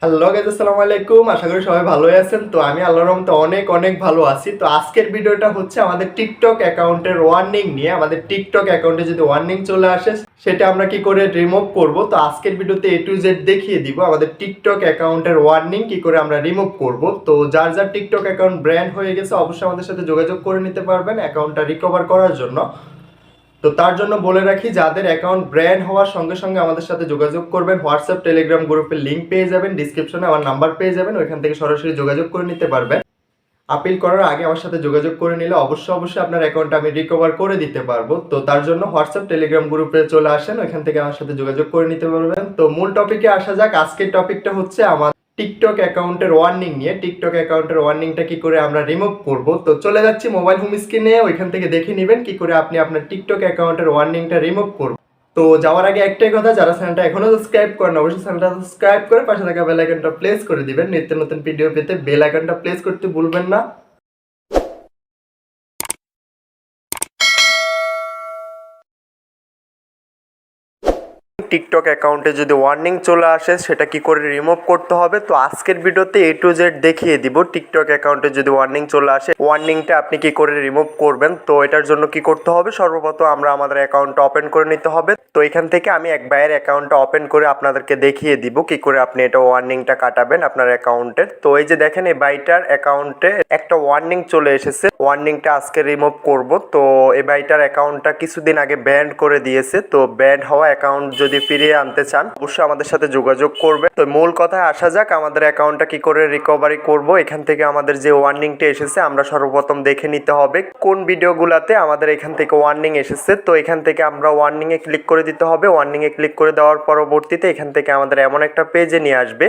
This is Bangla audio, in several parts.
হ্যালো গাইস, আসসালামু আলাইকুম। আশা করি সবাই ভালোই আছেন। তো আমি আল্লাহর রহমতে অনেক অনেক ভালো আছি। তো আজকের ভিডিওটা হচ্ছে আমাদের টিকটক অ্যাকাউন্টের ওয়ার্নিং নিয়ে। আমাদের টিকটক অ্যাকাউন্টে যদি ওয়ার্নিং চলে আসে সেটা আমরা কি করে রিমুভ করব। তো আজকের ভিডিওতে A to Z দেখিয়ে দিব আমাদের টিকটক অ্যাকাউন্টের ওয়ার্নিং কি করে আমরা রিমুভ করব। তো যার যার টিকটক অ্যাকাউন্ট ব্র্যান্ড হয়ে গেছে অবশ্যই আমাদের সাথে যোগাযোগ করে নিতে পারবেন অ্যাকাউন্টটা রিকভার করার জন্য। তো তার জন্য বলে রাখি, যাদের অ্যাকাউন্ট ব্র্যান্ড হওয়ার সঙ্গে সঙ্গে আমাদের সাথে যোগাযোগ করবেন। হোয়াটসঅ্যাপ টেলিগ্রাম গ্রুপের লিঙ্ক পেয়ে যাবেন, ডিসক্রিপশনে আমার নাম্বার পেয়ে যাবেন, ওইখান থেকে সরাসরি যোগাযোগ করে নিতে পারবেন। আপিল করার আগে আমার সাথে যোগাযোগ করে নিলে অবশ্যই আপনার অ্যাকাউন্টটা আমি রিকভার করে দিতে পারবো। তো তার জন্য হোয়াটসঅ্যাপ টেলিগ্রাম গ্রুপে চলে আসেন, ওইখান থেকে আমার সাথে যোগাযোগ করে নিতে পারবেন। তো মূল টপিকে আসা যাক। আজকের টপিকটা হচ্ছে আমার টিকটক অ্যাকাউন্টের ওয়ার্নিং নিয়ে। টিকটক অ্যাকাউন্টের ওয়ার্নিংটা কি করে আমরা রিমুভ করব। তো চলে যাচ্ছি মোবাইল হোম স্ক্রিনে, ওইখান থেকে দেখে নেবেন কি করে আপনি আপনার টিকটক অ্যাকাউন্টের ওয়ার্নিংটা রিমুভ করবেন। তো যাওয়ার আগে একটাই কথা, যারা চ্যানেলটা এখনো সাবস্ক্রাইব করেন অবশ্যই চ্যানেলটা সাবস্ক্রাইব করে পাশে থাকা বেল আইকনটা প্রেস করে দিবেন। নিত্য নতুন ভিডিও পেতে বেল আইকনটা প্রেস করতে ভুলবেন না। টিকটক অ্যাকাউন্টে যদি ওয়ার্নিং চলে আসে সেটা কি করে রিমুভ করতে হবে, তো আজকের ভিডিওতে A to Z দেখিয়ে দিব। টিকটক অ্যাকাউন্টে যদি ওয়ার্নিং চলে আসে ওয়ার্নিংটা আপনি কি করে রিমুভ করবেন। তো এটার জন্য কি করতে হবে, সর্বপ্রথম আমরা আমাদের অ্যাকাউন্টটা ওপেন করে নিতে হবে। তো এখান থেকে আমি এক ভাইয়ের অ্যাকাউন্টটা ওপেন করে আপনাদেরকে দেখিয়ে দিব কি করে আপনি এটা ওয়ার্নিংটা কাটাবেন আপনার অ্যাকাউন্টের। তো এই যে দেখেন, এই ভাইটার অ্যাকাউন্টে একটা ওয়ার্নিং চলে এসেছে, ওয়ার্নিংটা আজকে রিমুভ করব। তো এই ভাইটার অ্যাকাউন্টটা কিছুদিন আগে ব্যান্ড করে দিয়েছে। তো ব্যান্ড হওয়া অ্যাকাউন্ট যদি ফিরিয়ে আনতে চান অবশ্যই আমাদের সাথে যোগাযোগ করবে। তো মূল কথায় আসা যাক, আমাদের অ্যাকাউন্টটা কি করে রিকভারি করব। এখান থেকে আমাদের যে ওয়ার্নিংটা এসেছে আমরা সর্বপ্রথম দেখে নিতে হবে কোন ভিডিওগুলোতে আমাদের এখান থেকে ওয়ার্নিং এসেছে। তো এখান থেকে আমরা ওয়ার্নিং এ ক্লিক করে দিতে হবে। ওয়ার্নিং এ ক্লিক করে দেওয়ার পরবর্তীতে এখান থেকে আমাদের এমন একটা পেজে নিয়ে আসবে।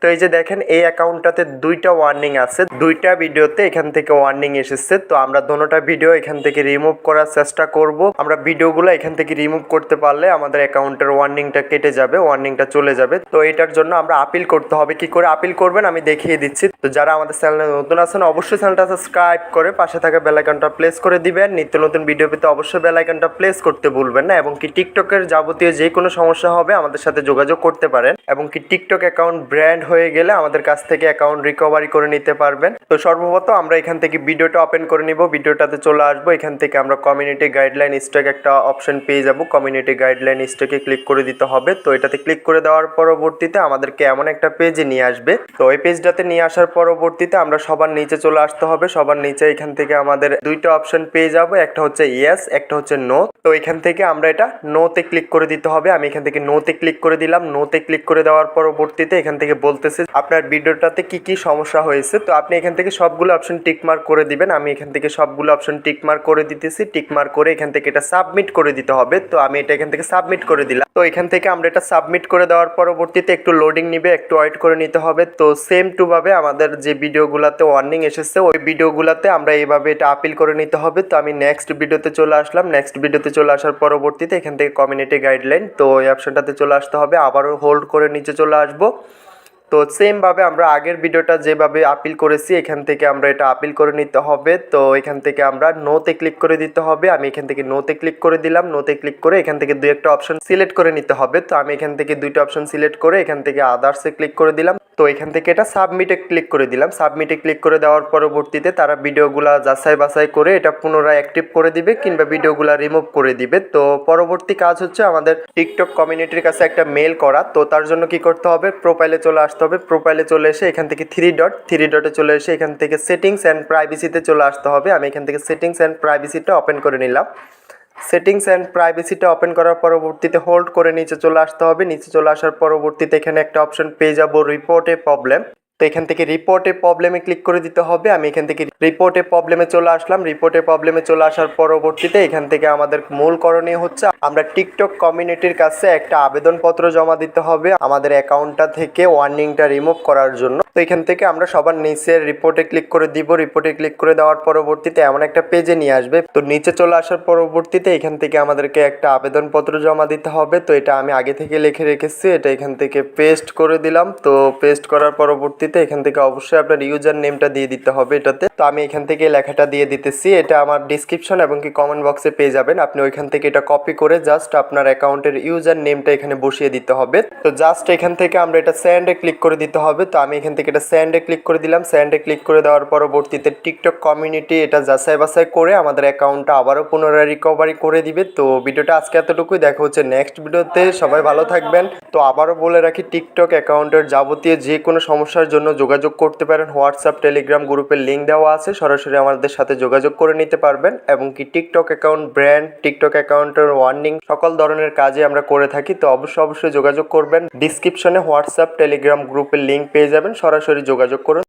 তো এই যে দেখেন, এই অ্যাকাউন্টটাতে দুইটা ওয়ার্নিং আছে, দুইটা ভিডিওতে এখান থেকে ওয়ার্নিং এসেছে। তো আমরা দোনোটা ভিডিও এখান থেকে রিমুভ করার চেষ্টা করব। আমরা ভিডিওগুলো এখান থেকে রিমুভ করতে পারলে আমাদের অ্যাকাউন্টের ওয়ার্নিংটা কেটে যাবে, ওয়ার্নিংটা চলে যাবে। তো এটার জন্য আমরা আপিল করতে হবে। কি করে আপিল করবেন আমি দেখিয়ে দিচ্ছি। তো যারা আমাদের চ্যানেলে নতুন আছেন অবশ্যই চ্যানেলটা সাবস্ক্রাইব করে পাশে থাকা বেল আইকনটা প্রেস করে দিবেন। নিত্য নতুন ভিডিও পেতে অবশ্যই বেল আইকনটা প্রেস করতে ভুলবেন না। এবং কি টিকটকের যাবতীয় যে কোনো সমস্যা হবে আমাদের সাথে যোগাযোগ করতে পারেন। এবং কি টিকটক অ্যাকাউন্ট ব্র্যান্ড হয়ে গেলে আমাদের কাছ থেকে অ্যাকাউন্ট রিকভারি করে নিতে পারবেন। তো সর্বপ্রথম আমরা এখান থেকে ভিডিওটা ওপেন করে নিব, ভিডিওটাতে চলে আসবো। এখান থেকে আমরা কমিউনিটি গাইডলাইন স্ট্রাইক একটা অপশন পেয়ে যাব, কমিউনিটি গাইডলাইন স্ট্রাইকে ক্লিক করে দিতে হবে। তো এটাতে ক্লিক করে দেওয়ার পরবর্তীতে আমাদেরকে এমন একটা পেজে নিয়ে আসবে। তো এই পেজটাতে নিয়ে আসার পরবর্তীতে আমরা সবার নিচে চলে আসতে হবে। সবার নিচে এখান থেকে আমাদের দুইটা অপশন পেয়ে যাব, একটা হচ্ছে ইয়েস, একটা হচ্ছে নো। তো এখান থেকে আমরা এটা নোতে ক্লিক করে দিতে হবে। আমি এখান থেকে নোতে ক্লিক করে দিলাম। নোতে ক্লিক করে দেওয়ার পরবর্তীতে এখান থেকে বলতেছে আপনার ভিডিওটাতে কি কি সমস্যা হয়েছে। তো আপনি এখান থেকে সবগুলো অপশন টিক মার্ক করে দিবেন। আমি এখান থেকে সবগুলো অপশন টিক মার্ক করে দিতেছি। টিক মার্ক করে এখান থেকে এটা সাবমিট করে দিতে হবে। তো আমি এটা এখান থেকে সাবমিট করে দিলাম। তো এখান থেকে আমরা এটা সাবমিট করে দেওয়ার পরবর্তীতে একটু লোডিং নিবে, একটু ওয়েট করে নিতে হবে। তো সেম টু ভাবে আমাদের যে ভিডিওগুলোতে ওয়ার্নিং এসেছে ওই ভিডিওগুলোতে আমরা এইভাবে এটা আপিল করে নিতে হবে। তো আমি নেক্সট ভিডিওতে চলে আসলাম। নেক্সট ভিডিওতে চলে আসার পরবর্তীতে এখান থেকে কমিউনিটি গাইডলাইন, তো এই অপশনটাতে চলে আসতে হবে। আবারও হোল্ড করে নিচে চলে আসবো। তো সেমভাবে আমরা আগের ভিডিওটা যেভাবে আপিল করেছি এখান থেকে আমরা এটা আপিল করে নিতে হবে। তো এখান থেকে আমরা নোতে ক্লিক করে দিতে হবে। আমি এখান থেকে নোতে ক্লিক করে দিলাম। নোতে ক্লিক করে এখান থেকে দুই একটা অপশন সিলেক্ট করে নিতে হবে। তো আমি এখান থেকে দুইটা অপশন সিলেক্ট করে এখান থেকে আদার্সে ক্লিক করে দিলাম। তো এখান থেকে এটা সাবমিটে ক্লিক করে দিলাম। সাবমিটে ক্লিক করে দেওয়ার পরবর্তীতে তারা ভিডিওগুলো যাচাই বাছাই করে এটা পুনরায় অ্যাক্টিভ করে দিবে কিংবা ভিডিওগুলো রিমুভ করে দিবে। তো পরবর্তী কাজ হচ্ছে আমাদের টিকটক কমিউনিটির কাছে একটা মেল করা। তো তার জন্য কি করতে হবে, প্রোফাইলে চলে আসতে হবে। প্রোফাইলে চলে এসে এখান থেকে থ্রি ডটে চলে এসে এখান থেকে সেটিংস অ্যান্ড প্রাইভেসিতে চলে আসতে হবে। আমি এখান থেকে সেটিংস অ্যান্ড প্রাইভেসিটা ওপেন করে নিলাম। সেটিংস অ্যান্ড প্রাইভেসিটা ওপেন করার পরবর্তীতে হোল্ড করে নিচে চলে আসতে হবে। নিচে চলে আসার পরবর্তীতে এখানে একটা অপশন পেয়ে যাব রিপোর্ট এ প্রবলেম। তো এখান থেকে রিপোর্ট এ প্রবলেমে ক্লিক করে দিতে হবে। আমি এখান থেকে রিপোর্ট এ প্রবলেমে চলে আসলাম। রিপোর্ট এ প্রবলেমে চলে আসার পরবর্তীতে এখান থেকে আমাদের মূল করণীয় হচ্ছে আমরা টিকটক কমিউনিটির কাছে একটা আবেদনপত্র জমা দিতে হবে আমাদের অ্যাকাউন্টটা থেকে ওয়ার্নিংটা রিমুভ করার জন্য। তো এখান থেকে আমরা সবার নিচের রিপোর্টে ক্লিক করে দিব। রিপোর্টে ক্লিক করে দেওয়ার পরবর্তীতে এমন একটা পেজে নিয়ে আসবে। তো নিচে চলে আসার পরবর্তীতে এখান থেকে আমাদেরকে একটা আবেদনপত্র জমা দিতে হবে। তো এটা আমি আগে থেকে লিখে রেখেছি, এটা এখান থেকে পেস্ট করে দিলাম। তো পেস্ট করার পরবর্তী পরবর্তীতে এখান থেকে অবশ্যই আপনার ইউজার নেমটা দিয়ে দিতে হবে এটাতে। তো আমি এখান থেকে লেখাটা দিয়ে দিতেছি, এটা আমার ডিসক্রিপশন এবং কি কমেন্ট বক্সে পেয়ে যাবেন। আপনি ওইখান থেকে এটা কপি করে জাস্ট আপনার অ্যাকাউন্টের ইউজার নেমটা এখানে বসিয়ে দিতে হবে। তো জাস্ট এখান থেকে আমরা এটা সেন্ডে ক্লিক করে দিতে হবে। তো আমি এখান থেকে এটা সেন্ডে ক্লিক করে দিলাম। সেন্ডে ক্লিক করে দেওয়ার পরবর্তীতে টিকটক কমিউনিটি এটা যাচাই বাছাই করে আমাদের অ্যাকাউন্টটা আবারও পুনরায় রিকভারি করে দিবে। তো ভিডিওটা আজকে এতটুকুই, দেখা হচ্ছে নেক্সট ভিডিওতে। সবাই ভালো থাকবেন। তো আবারও বলে রাখি, টিকটক অ্যাকাউন্টের যাবতীয় যে কোনো সমস্যার জন্য যোগাযোগ করতে পারেন। হোয়াটসঅ্যাপ টেলিগ্রাম গ্রুপের লিঙ্ক দেওয়া আছে, সরাসরি আমাদের সাথে যোগাযোগ করে নিতে পারবেন। এবং কি টিকটক অ্যাকাউন্ট ব্র্যান্ড, টিকটক অ্যাকাউন্টের ওয়ার্নিং সকল ধরনের কাজে আমরা করে থাকি। তো অবশ্যই যোগাযোগ করবেন। ডিসক্রিপশনে হোয়াটসঅ্যাপ টেলিগ্রাম গ্রুপের লিঙ্ক পেয়ে যাবেন, সরাসরি যোগাযোগ করুন।